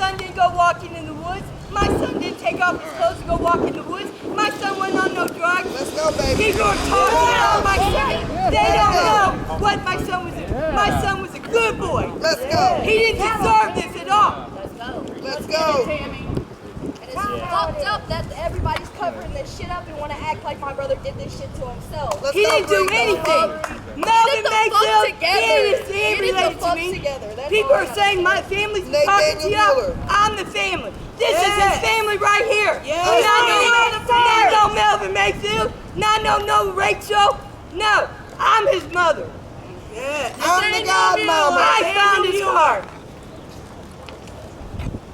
son didn't go walking in the woods. My son didn't take off his clothes to go walk in the woods. My son went on no drugs. Let's go, baby. People are talking about my son. They don't know what my son was. My son was a good boy. Let's go. He didn't deserve this at all. Let's go. It's fucked up that everybody's covering this shit up and want to act like my brother did this shit to himself. Let's He go, didn't do Bree. anything. Melvin Mayfield, he related to me. People are saying my family's Nate talking to Daniel you. Mueller. I'm the family. This is his family right here. Yes. Not no Melvin Mayfield. Not no Rachel. No, I'm his mother. I'm the godmama. I found his car.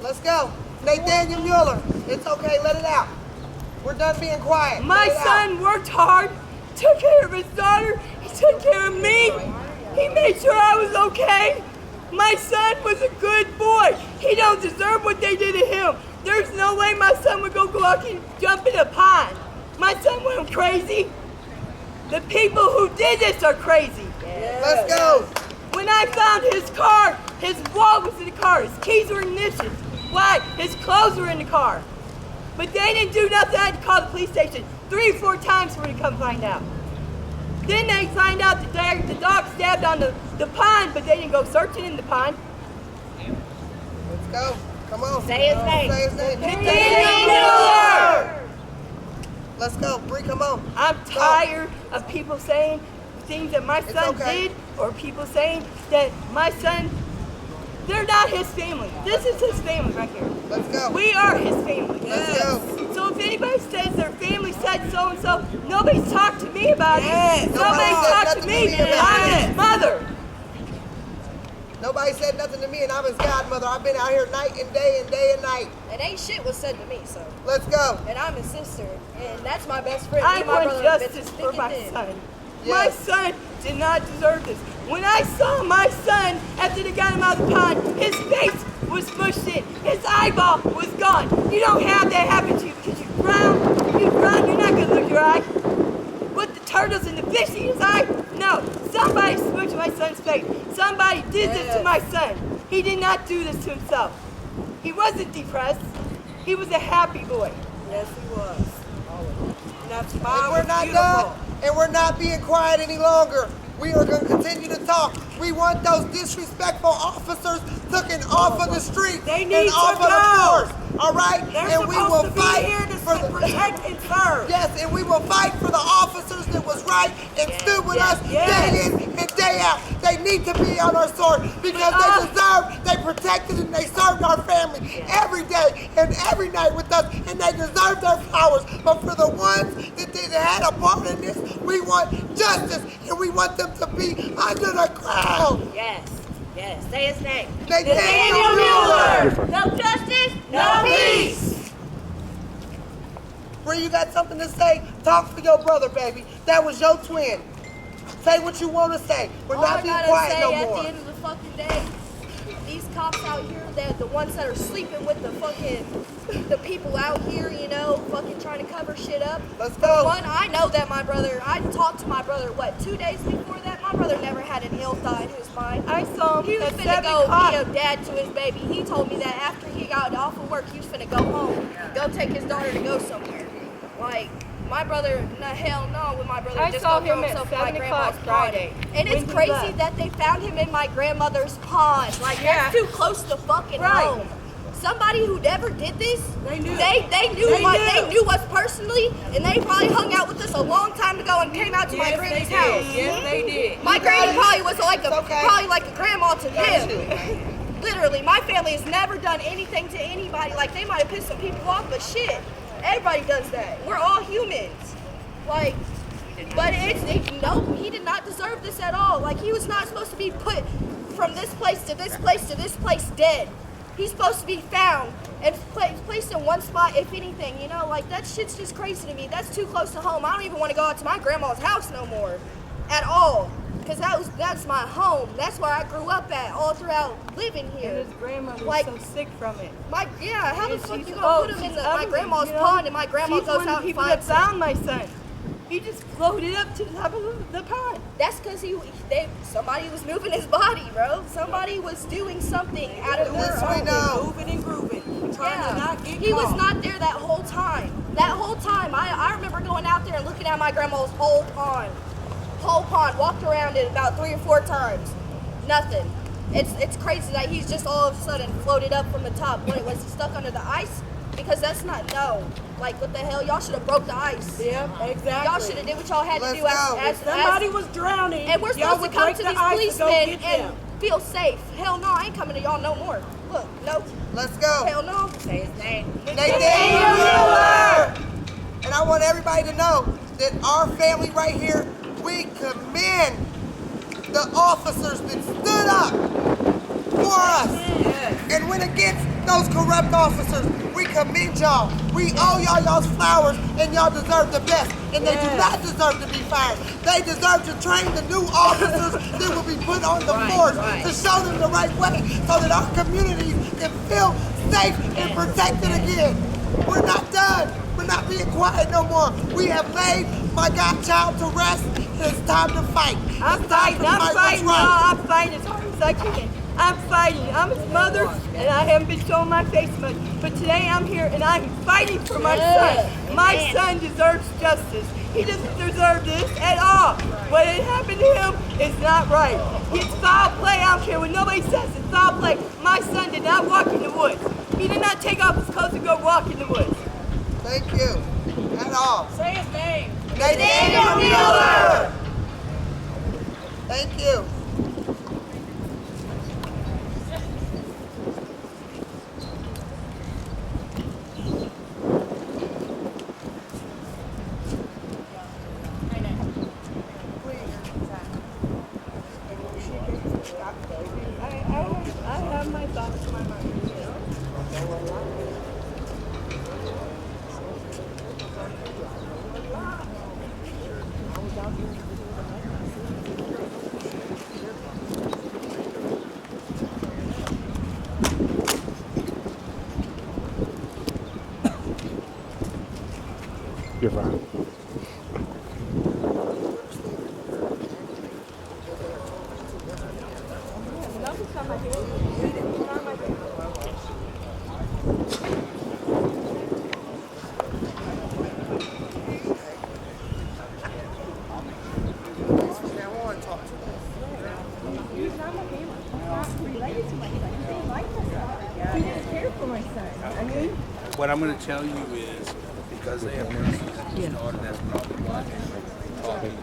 Let's go. Nathaniel Mueller. It's okay. Let it out. We're done being quiet. My Let it out. son worked hard, took care of his daughter, he took care of me. He made sure I was okay. My son was a good boy. He don't deserve what they did to him. There's no way my son would go out and jump in a pond. My son went crazy. The people who did this are crazy. Let's go. When I found his car, his wallet was in the car, his keys were in the ignition. Why? His clothes were in the car. But they didn't do nothing. I had to call the police station 3 or 4 times for me to come find out. Then they find out that the dog stabbed on the pond, but they didn't go searching in the pond. Let's go. Come on. Say his name. Say his name. Nathaniel Mueller! Let's go. Bree, come on. I'm tired of people saying things that my son okay. did, or people saying that my son, they're not his family. This is his family right here. Let's go. We are his family. Let's go. So if anybody says their family said so-and-so, nobody's talked to me about it. Nobody's Nobody said talked to nothing me. to me about I'm his mother. Nobody said nothing to me, and I'm his godmother. I've been out here night and day and day and night. And ain't shit was said to me, so. Let's go. And I'm his sister, and that's my best friend. I Me and my want brother have been justice thick for and my thin. son. Yes. My son did not deserve this. When I saw my son after they got him out of the pond, his face was smushed in. His eyeball was gone. You don't have that happen to you because you drown. You drown, you're not going to lose your eye. With the turtles and the fish in his eye? No. Somebody smushed my son's face. Somebody did this to my son. He did not do this to himself. He wasn't depressed. He was a happy boy. Yes, he was. That And smile we're was not beautiful. done, and we're not being quiet any longer. We are going to continue to talk. We want those disrespectful officers taken off of the street They need and off to of the go. force. All right? They're and we will supposed to fight be here to for the protect and serve. Yes, and we will fight for the officers that was right and stood with us yes. day in and day out. They need to be on our sword because they protected and they served our family every day and every night with us, and they deserve their flowers. But for the ones that didn't have a part in this, we want justice, and we want them to be under the ground. Yes, yes. Say his name. Nathaniel Mueller. No justice, No peace. Bree, you got something to say? Talk for your brother, baby. That was your twin. Say what you want to say. We're All I not being gotta quiet say no at more. the end of the fucking day, these cops out here, they're the ones that are sleeping with the people out here, you know, fucking trying to cover shit up. Let's go. One, I know that my brother, I talked to my brother, 2 days before that? My brother never had an ill thought in his mind. I saw him He was at finna 7 go o'clock. be a dad to his baby. He told me that after he got off of work, he was finna go home, go take his daughter to go somewhere. Like, my brother, hell no, when my brother I just saw go throw him at himself in my 7 grandma's o'clock pond. Friday, And when it's he crazy left. that they found him in my grandmother's pond. Like, that's too close to fucking Right. home. Somebody who never did this, They knew. they knew they knew us personally, and they probably hung out with us a long time ago and came out to my Yes, granny's they house. did. Yes, they did. My granny probably was like It's okay. probably like a grandma to them. Literally, my family has never done anything to anybody. Like, they might have pissed some people off, but shit, everybody does that. We're all humans. Like, but no, he did not deserve this at all. Like, he was not supposed to be put from this place to this place to this place dead. He's supposed to be found and placed in one spot, if anything, you know? Like, that shit's just crazy to me. That's too close to home. I don't even want to go out to my grandma's house no more. At all. Because that's my home. That's where I grew up at, all throughout living And here. his grandma was Like- so sick from it. How the And fuck she's- you gonna put him in she's my ugly, grandma's you know? pond and my grandma She's goes one out of and the people finds that him? found my son. He just floated up to the top of the pond. That's because somebody was moving his body, bro. Somebody was doing something out of their This we own. know. Moving and grooving. He was not there that whole time. That whole time, I remember going out there and looking at my grandma's whole pond. Whole pond, walked around it about 3 or 4 times. Nothing. It's crazy that he's just all of a sudden floated up from the top. What, was he stuck under the ice? Because that's not, no. Like, what the hell? Y'all should have broke the ice. Yeah, exactly. Y'all should have did what y'all had to do If somebody was drowning, and we're supposed to come to these policemen and and feel safe. Hell no, I ain't coming to y'all no more. Look, nope. Let's go. Hell no. Say his name. Nathaniel Miller! And I want everybody to know that our family right here, we commend the officers that stood up for us and went against those corrupt officers. We commend y'all. We owe y'all's flowers, and y'all deserve the best. And they do not deserve to be fired. They deserve to train the new officers that will be put on the force to show them the right way so that our communities can feel safe and protected again. We're not done. We're not being quiet no more. We have laid my godchild to rest, and it's time to fight. I'm fighting as hard as I can. I'm fighting. I'm his mother, and I haven't been showing my face much. But today I'm here, and I'm fighting for my son. My son deserves justice. He doesn't deserve this at all. What had happened to him is not right. It's foul play. I don't care what nobody says. It's foul play. My son did not walk in the woods. He did not take off his clothes and go walk in the woods. Thank you. At all. Say his name. Nathaniel Miller! Thank you. I have my thoughts in my mind. You're fine. What I'm going to tell you is, because they have never seen started, that's probably why they're talking to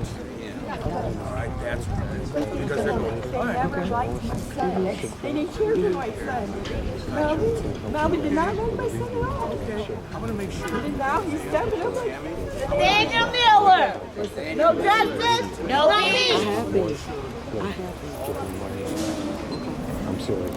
him. All right, that's what it is. Because they're going to Never liked my son. They didn't care for my son. Melvin did not like my son at all. I'm going to make sure. And now he's stepping up like Daniel Miller. No justice, no peace. I'm serious.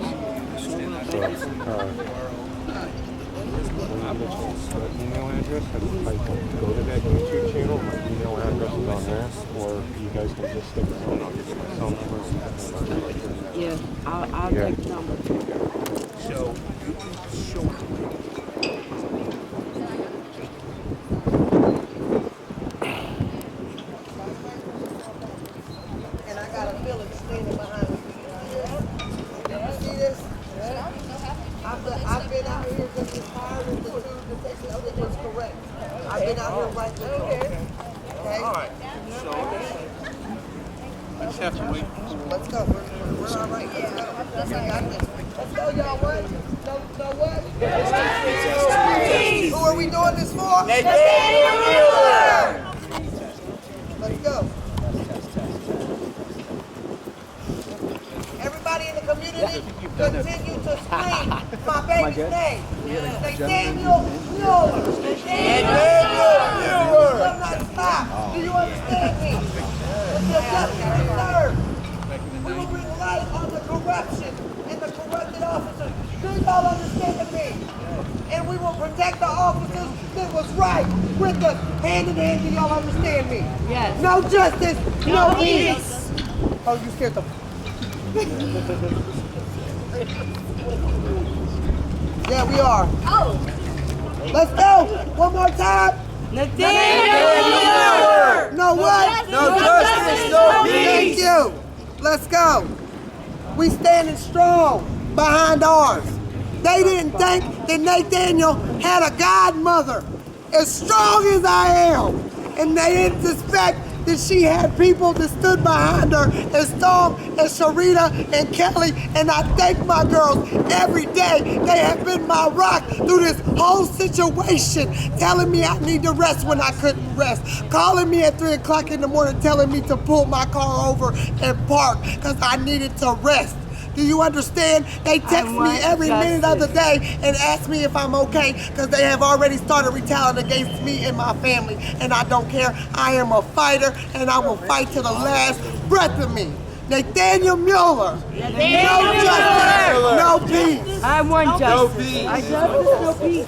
So, email address, I can go to that YouTube channel, my email address is on there, or you guys can just stick it on phone number. Yeah, I'll take the number. So, show And I got a village standing behind me. You see this? I've been out here just as hard as the two detectives that was correct. I've been out here right with you. Okay? All right. So, I just have to wait. Let's go. We're all right. Let's go. We got this. Let's go, y'all. What? Know what? Who are we doing this for? Nathaniel Miller! Let's go. Everybody in the community, continue to scream my baby's name. Nathaniel Miller. Nathaniel Miller. Will not stop. Do you understand me? It's the justice deserved. We will bring light on the corruption and the corrupted officers. Do y'all understand me? And we will protect the officers that was right with us hand in hand. Do y'all understand me? Yes. No justice, no peace. Oh, you scared the... Yeah, we are. Oh. Let's go. One more time. Nathaniel Miller! No what? No justice, no Thank you. Let's go. We standing strong behind ours. They didn't think that Nathaniel had a godmother as strong as I am. And they didn't suspect that she had people that stood behind her as Storm and Sharita and Kelly. And I thank my girls every day. They have been my rock through this whole situation, telling me I need to rest when I couldn't rest, calling me at 3 o'clock in the morning telling me to pull my car over and park because I needed to rest. Do you understand? They text me every minute of the day and ask me if I'm okay because they have already started retaliating against me and my family. And I don't care. I am a fighter and I will fight to the last breath of me. Nathaniel Mueller. No justice, no peace. I want justice. No peace. I justice, no peace.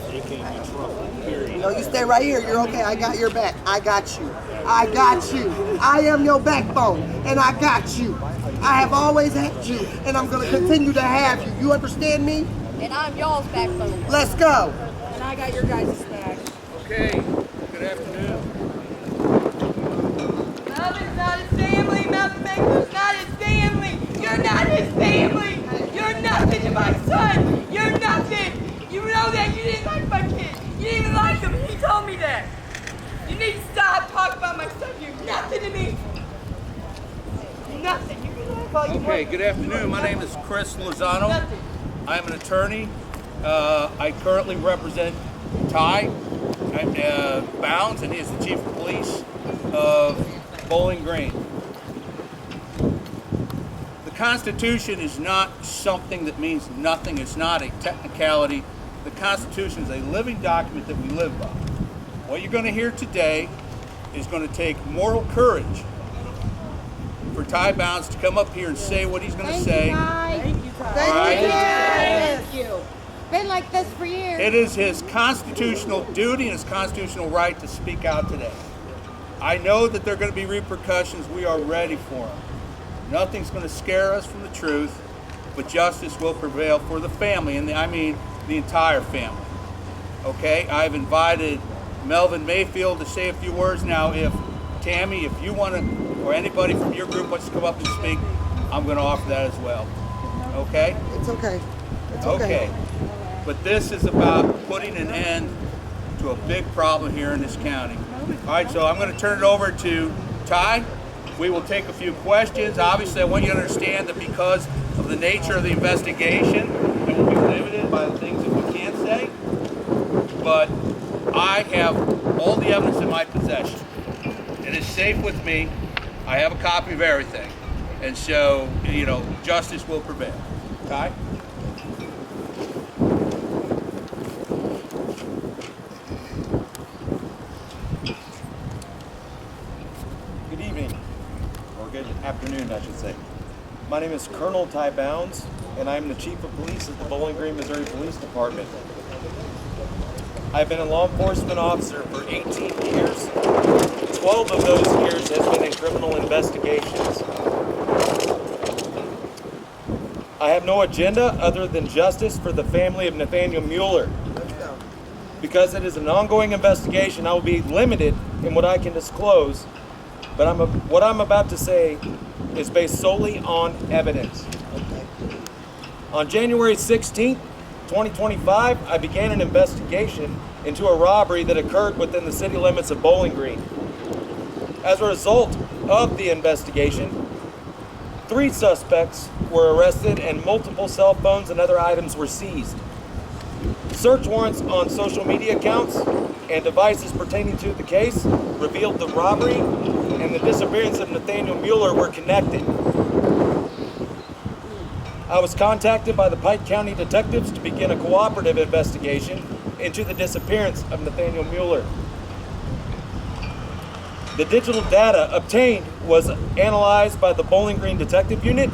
No, you stay right here. You're okay. I got your back. I got you. I got you. I am your backbone and I got you. I have always had you, and I'm going to continue to have you. You understand me? And I'm y'all's backbone. Let's go. And I got your guys' back. Okay, good afternoon. Melvin's not his family. Melvin Baker's not his family. You're not his family. You're nothing to my son. You're nothing. You know that. You didn't like my kid. You didn't even like him. He told me that. You need to stop talking about my son. You're nothing to me. Nothing. Okay, good afternoon. My name is Chris Lozano. I'm an attorney. I currently represent Ty Bounds, and he is the chief of police of Bowling Green. The Constitution is not something that means nothing. It's not a technicality. The Constitution is a living document that we live by. What you're going to hear today is going to take moral courage for Ty Bounds to come up here and say what he's going to say. Thank you, Thank you. Been like this for years. It is his constitutional duty and his constitutional right to speak out today. I know that there are going to be repercussions. We are ready for them. Nothing's going to scare us from the truth, but justice will prevail for the family, and I mean the entire family. Okay? I've invited Melvin Mayfield to say a few words. Now, if Tammy, if you want to, or anybody from your group wants to come up and speak, I'm going to offer that as well. Okay? It's okay. It's okay. But this is about putting an end to a big problem here in this county. All right, so I'm going to turn it over to Ty. We will take a few questions. Obviously, I want you to understand that because of the nature of the investigation, it will be limited by the things that we can't say. But I have all the evidence in my possession. It is safe with me. I have a copy of everything. And so, you know, justice will prevail. Ty? Good evening, or good afternoon, I should say. My name is Colonel Ty Bounds, and I'm the Chief of Police at the Bowling Green, Missouri Police Department. I've been a law enforcement officer for 18 years. 12 of those years has been in criminal investigations. I have no agenda other than justice for the family of Nathaniel Mueller. Because it is an ongoing investigation, I will be limited in what I can disclose, but what I'm about to say is based solely on evidence. On January 16th, 2025, I began an investigation into a robbery that occurred within the city limits of Bowling Green. As a result of the investigation, 3 suspects were arrested and multiple cell phones and other items were seized. Search warrants on social media accounts and devices pertaining to the case revealed the robbery and the disappearance of Nathaniel Mueller were connected. I was contacted by the Pike County detectives to begin a cooperative investigation into the disappearance of Nathaniel Mueller. The digital data obtained was analyzed by the Bowling Green Detective Unit,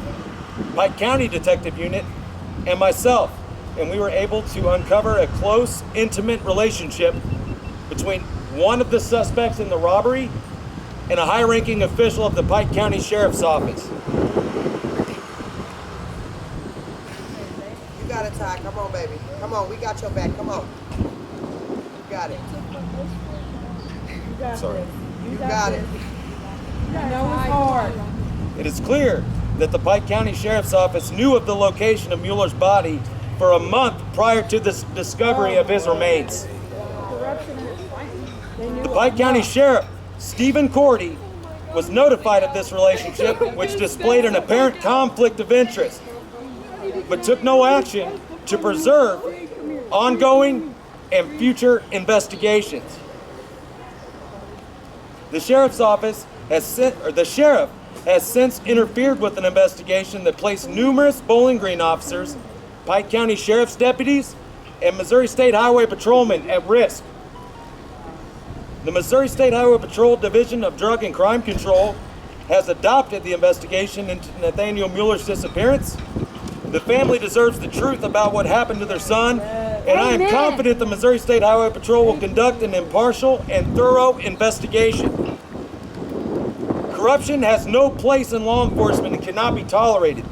Pike County Detective Unit, and myself, and we were able to uncover a close, intimate relationship between one of the suspects in the robbery and a high-ranking official of the Pike County Sheriff's Office. You got it, Ty. Come on, baby. Come on. We got your back. Come on. You got it. Sorry. You got it. It is clear that the Pike County Sheriff's Office knew of the location of Mueller's body for a month prior to the discovery of his remains. The Pike County Sheriff, Stephen Cordy, was notified of this relationship, which displayed an apparent conflict of interest, but took no action to preserve ongoing and future investigations. The sheriff has since interfered with an investigation that placed numerous Bowling Green officers, Pike County Sheriff's deputies, and Missouri State Highway Patrolmen at risk. The Missouri State Highway Patrol Division of Drug and Crime Control has adopted the investigation into Nathaniel Mueller's disappearance. The family deserves the truth about what happened to their son, and I am confident the Missouri State Highway Patrol will conduct an impartial and thorough investigation. Corruption has no place in law enforcement and cannot be tolerated.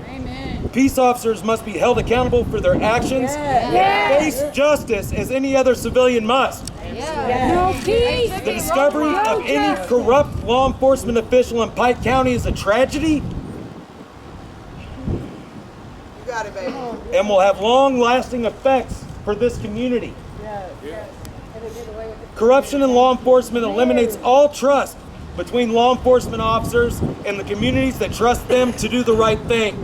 Amen. Peace officers must be held accountable for their actions and face justice as any other civilian must. No peace. The discovery of any corrupt law enforcement official in Pike County is a tragedy You got it, baby. and will have long-lasting effects for this community. Corruption in law enforcement eliminates all trust between law enforcement officers and the communities that trust them to do the right thing.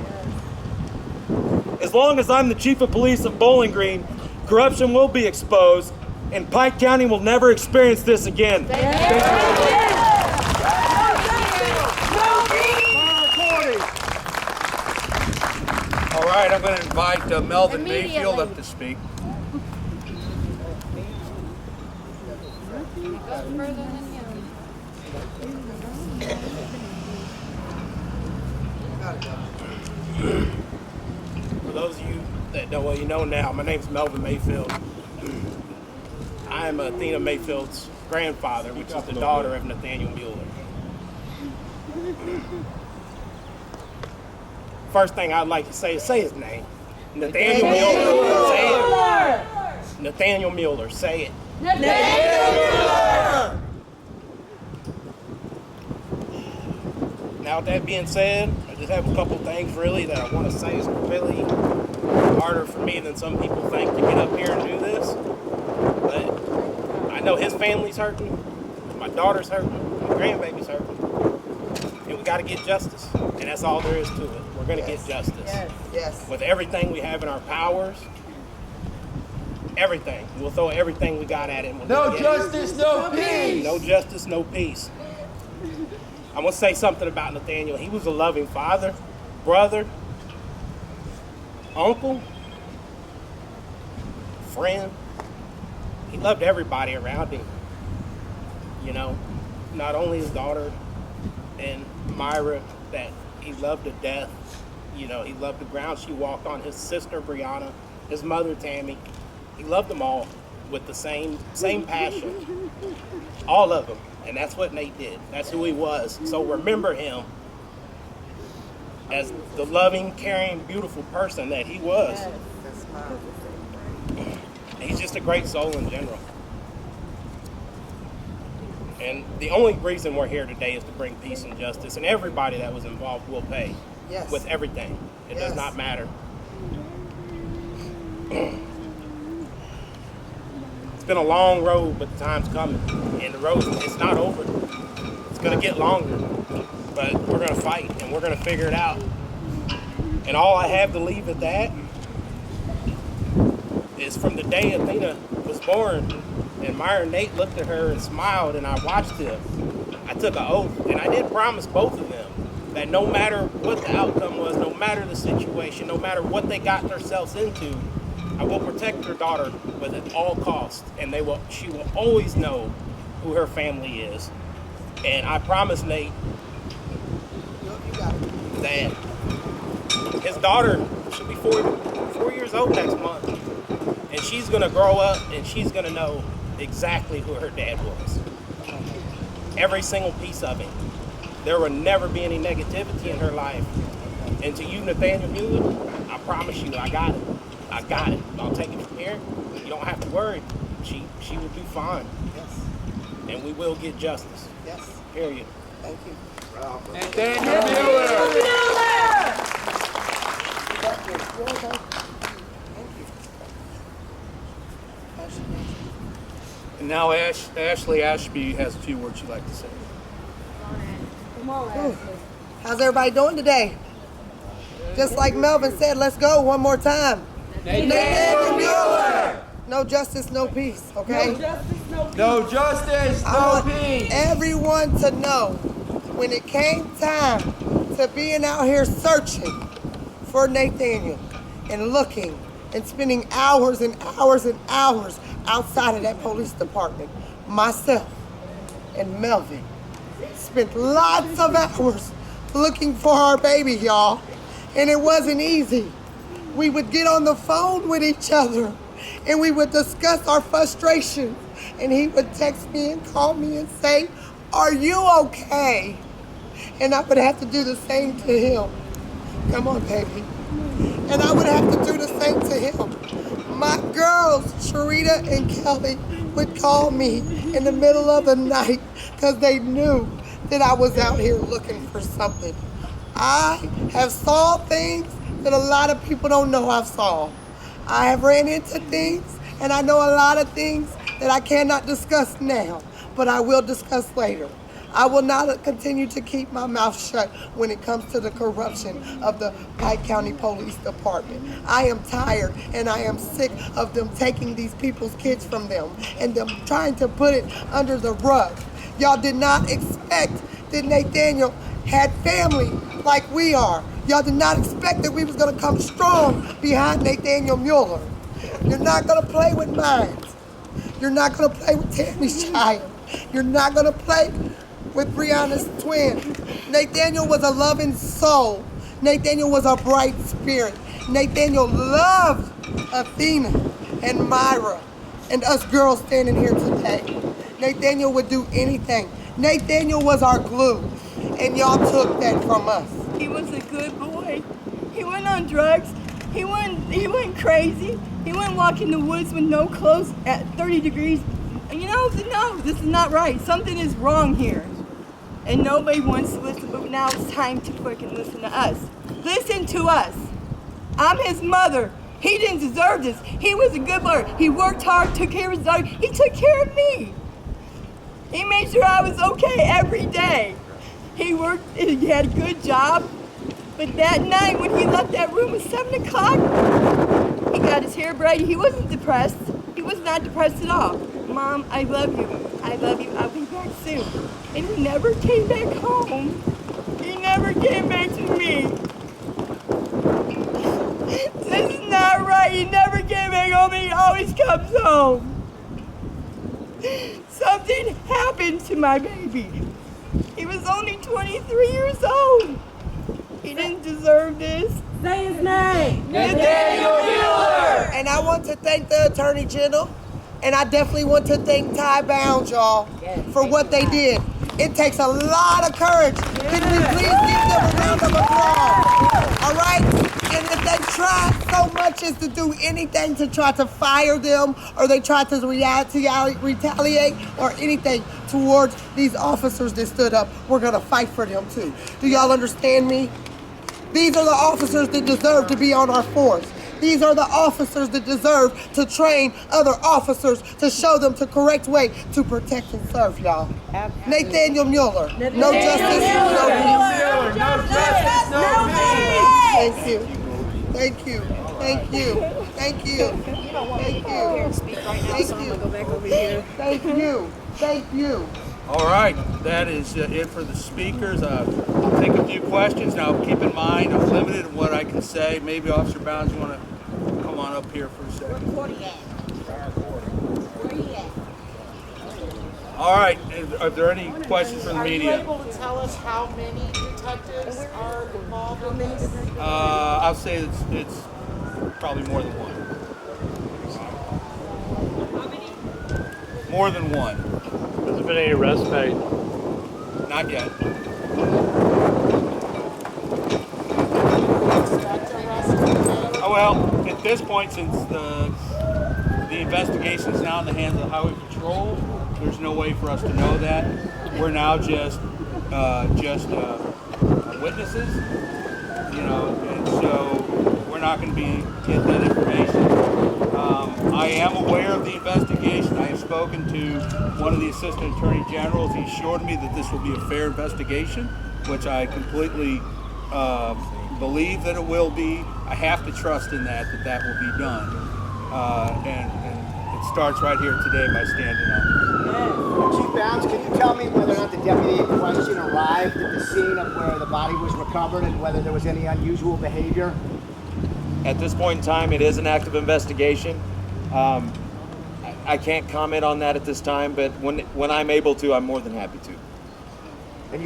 As long as I'm the chief of police of Bowling Green, corruption will be exposed, and Pike County will never experience this again. All right, I'm going to invite Melvin Mayfield up to speak. For those of you that know, well, you know now, my name's Melvin Mayfield. I am Athena Mayfield's grandfather, which is the daughter of Nathaniel Mueller. First thing I'd like to say is say his name. Nathaniel Mueller. Say it. Nathaniel Mueller. Say it. Now, with that being said, I just have a couple things really that I want to say. It's really harder for me than some people think to get up here and do this. But I know his family's hurting, my daughter's hurting, my grandbaby's hurting, and we got to get justice. And that's all there is to it. We're going to get justice. Yes. With everything we have in our powers, everything. We'll throw everything we got at it. We'll No justice, no peace. No justice, no peace. I want to say something about Nathaniel. He was a loving father, brother, uncle, friend. He loved everybody around him. You know, not only his daughter and Myra that he loved to death. You know, he loved the ground she walked on. His sister Brianna, his mother Tammy. He loved them all with the same passion. All of them. And that's what Nate did. That's who he was. So remember him as the loving, caring, beautiful person that he was. He's just a great soul in general. And the only reason we're here today is to bring peace and justice. And everybody that was involved will pay with everything. It does not matter. It's been a long road, but the time's coming. And the road, it's not over. It's going to get longer. But we're going to fight, and we're going to figure it out. And all I have to leave at that is from the day Athena was born, and Myra and Nate looked at her and smiled, and I watched them. I took an oath, and I did promise both of them that no matter what the outcome was, no matter the situation, no matter what they got themselves into, I will protect their daughter at all costs, and she will always know who her family is. And I promise Nate that his daughter should be 4 years old next month, and she's gonna grow up and she's gonna know exactly who her dad was. Every single piece of it. There will never be any negativity in her life. And to you, Nathaniel Mueller, I promise you, I got it. I got it. I'll take it from here. You don't have to worry. She will do fine. Yes. And we will get justice. Yes. Period. Thank you. Nathaniel Mueller! And now Ashley Ashby has a few words she'd like to say. How's everybody doing today? Just like Melvin said, let's go one more time. Nathaniel Mueller! No justice, no peace, okay? No justice, I no want peace. everyone to know when it came time to being out here searching for Nathaniel and looking and spending hours and hours and hours outside of that police department, myself and Melvin spent lots of hours looking for our baby, y'all, and it wasn't easy. We would get on the phone with each other and we would discuss our frustrations, and he would text me and call me and say, "Are you okay?" And I would have to do the same to him. Come on, baby. And I would have to do the same to him. My girls, Sharita and Kelly, would call me in the middle of the night because they knew that I was out here looking for something. I have saw things that a lot of people don't know I've saw. I have ran into things, and I know a lot of things that I cannot discuss now, but I will discuss later. I will not continue to keep my mouth shut when it comes to the corruption of the Pike County Police Department. I am tired and I am sick of them taking these people's kids from them and them trying to put it under the rug. Y'all did not expect that Nathaniel had family like we are. Y'all did not expect that we was gonna come strong behind Nathaniel Mueller. You're not gonna play with minds. You're not gonna play with Tammy's child. You're not gonna play with Brianna's twin. Nathaniel was a loving soul. Nathaniel was a bright spirit. Nathaniel loved Athena and Myra and us girls standing here today. Nathaniel would do anything. Nathaniel was our glue, and y'all took that from us. He was a good boy. He went on drugs. He went crazy. He went walk in the woods with no clothes at 30 degrees. And you know, no, this is not right. Something is wrong here. And nobody wants to listen, but now it's time to freaking listen to us. Listen to us. I'm his mother. He didn't deserve this. He was a good boy. He worked hard, took care of his daughter. He took care of me. He made sure I was okay every day. He worked, he had a good job. But that night when he left that room at 7 o'clock, he got his hair braided. He wasn't depressed. He was not depressed at all. Mom, I love you. I love you. I'll be back soon. And he never came back home. He never came back to me. This is not right. He never came back home, and he always comes home. Something happened to my baby. He was only 23 years old. He didn't deserve this. Say his name. Nathaniel Mueller! And I want to thank the Attorney General, and I definitely want to thank Ty Bounds, y'all, for what they did. It takes a lot of courage. Can we please give them a round of applause? All right? And if they try so much as to do anything to try to fire them, or they try to retaliate or anything towards these officers that stood up, we're going to fight for them too. Do y'all understand me? These are the officers that deserve to be on our force. These are the officers that deserve to train other officers to show them the correct way to protect and serve y'all. Nathaniel Mueller. No justice, no peace. No justice, no peace. Thank you. Thank you. Thank you. Thank you. Thank you. Thank you. Thank you. Thank you. All right, that is it for the speakers. I'll take a few questions. Now, keep in mind, I'm limited in what I can say. Maybe Officer Bounds, you want to come on up here for a second? All right, are there any questions from the media? Are you able to tell us how many detectives are involved in this? I'll say it's probably more than one. How many? More than one. Has there been any arrests made? Not yet. Oh, well, at this point, since the investigation is now in the hands of Highway Patrol, there's no way for us to know that. We're now just witnesses, you know, and so we're not going to be getting that information. I am aware of the investigation. I have spoken to one of the assistant attorney generals. He assured me that this will be a fair investigation, which I completely believe that it will be. I have to trust in that will be done. And it starts right here today by standing up. Chief Bounds, can you tell me whether or not the deputy in question arrived at the scene of where the body was recovered and whether there was any unusual behavior? At this point in time, it is an active investigation. I can't comment on that at this time, but when I'm able to, I'm more than happy to. And do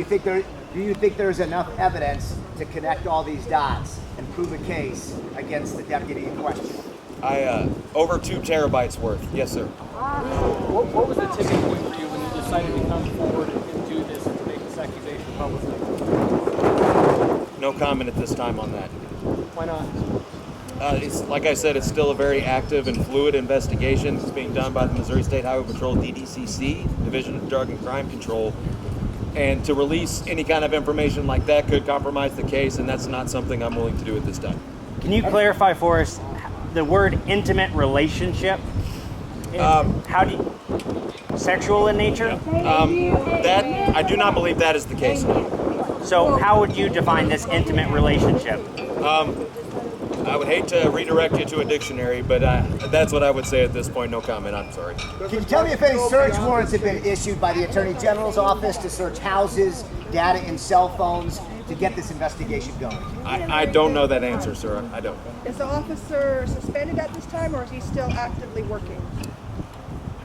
you think there's enough evidence to connect all these dots and prove a case against the deputy in question? Over 2 terabytes worth. Yes, sir. What was the tipping point for you when you decided to come forward and do this and to make this accusation publicly? No comment at this time on that. Why not? It's like I said, it's still a very active and fluid investigation. It's being done by the Missouri State Highway Patrol, DDCC, Division of Drug and Crime Control. And to release any kind of information like that could compromise the case, and that's not something I'm willing to do at this time. Can you clarify for us the word intimate relationship? How do you, sexual in nature? That I do not believe that is the case. So how would you define this intimate relationship? I would hate to redirect you to a dictionary, but that's what I would say at this point. No comment. I'm sorry. Can you tell me if any search warrants have been issued by the Attorney General's office to search houses, data, and cell phones to get this investigation going? I don't know that answer, sir. I don't. Is the officer suspended at this time, or is he still actively working?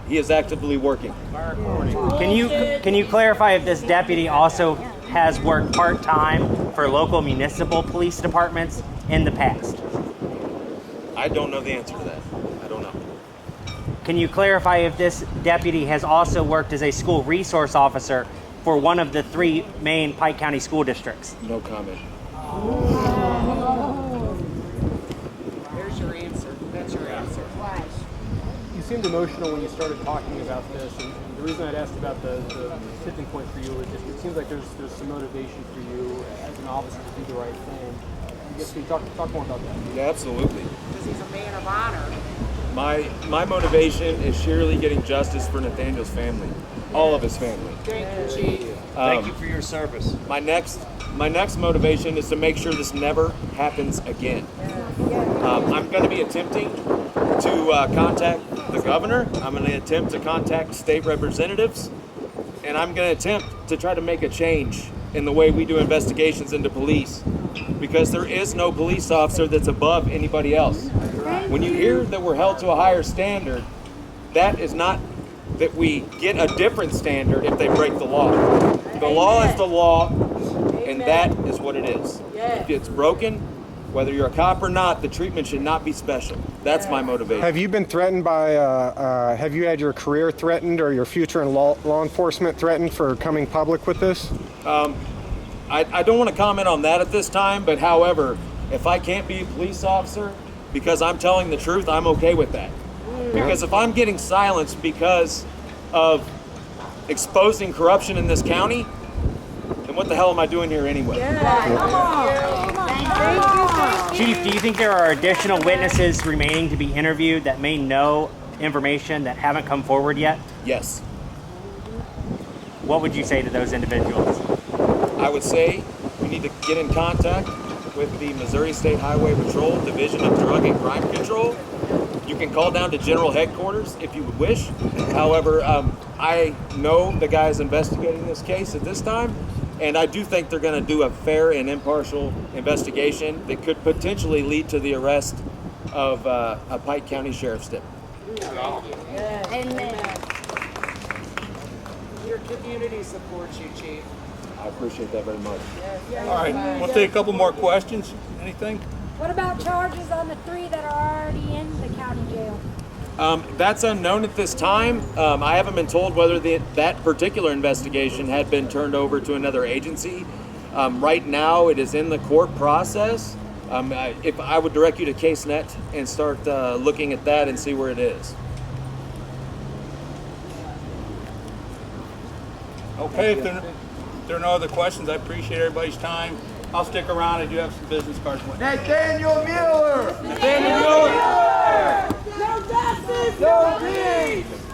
He is actively working. Can you clarify if this deputy also has worked part-time for local municipal police departments in the past? I don't know the answer to that. I don't know. Can you clarify if this deputy has also worked as a school resource officer for one of the 3 main Pike County school districts? No comment. There's your answer. That's your answer. You seemed emotional when you started talking about this, and the reason I'd asked about the tipping point for you is just it seems like there's some motivation for you as an officer to do the right thing. I guess can you talk more about that? Yeah, absolutely. Because he's a man of honor. My motivation is surely getting justice for Nathaniel's family, all of his family. Thank you, Chief. Thank you for your service. My next motivation is to make sure this never happens again. I'm going to be attempting to contact the governor. I'm going to attempt to contact state representatives, and I'm going to attempt to try to make a change in the way we do investigations into police, because there is no police officer that's above anybody else. When you hear that we're held to a higher standard, that is not that we get a different standard if they break the law. The law is the law, and that is what it is. If it's broken, whether you're a cop or not, the treatment should not be special. That's my motivation. Have you been threatened by, have you had your career threatened or your future in law enforcement threatened for coming public with this? I don't want to comment on that at this time, but however, if I can't be a police officer because I'm telling the truth, I'm okay with that. Because if I'm getting silenced because of exposing corruption in this county, then what the hell am I doing here anyway? Chief, do you think there are additional witnesses remaining to be interviewed that may know information that haven't come forward yet? Yes. What would you say to those individuals? I would say you need to get in contact with the Missouri State Highway Patrol Division of Drug and Crime Control. You can call down to General Headquarters if you would wish. However, I know the guys investigating this case at this time, and I do think they're going to do a fair and impartial investigation that could potentially lead to the arrest of a Pike County Sheriff's deputy. Amen. Your community supports you, Chief. I appreciate that very much. All right, we'll take a couple more questions. Anything? What about charges on the 3 that are already in the county jail? That's unknown at this time. I haven't been told whether that particular investigation had been turned over to another agency. Right now, it is in the court process. If I would direct you to CaseNet and start looking at that and see where it is. Okay, if there are no other questions, I appreciate everybody's time. I'll stick around. I do have some business cards. Nathaniel Mueller! Nathaniel Mueller! Justice, no peace.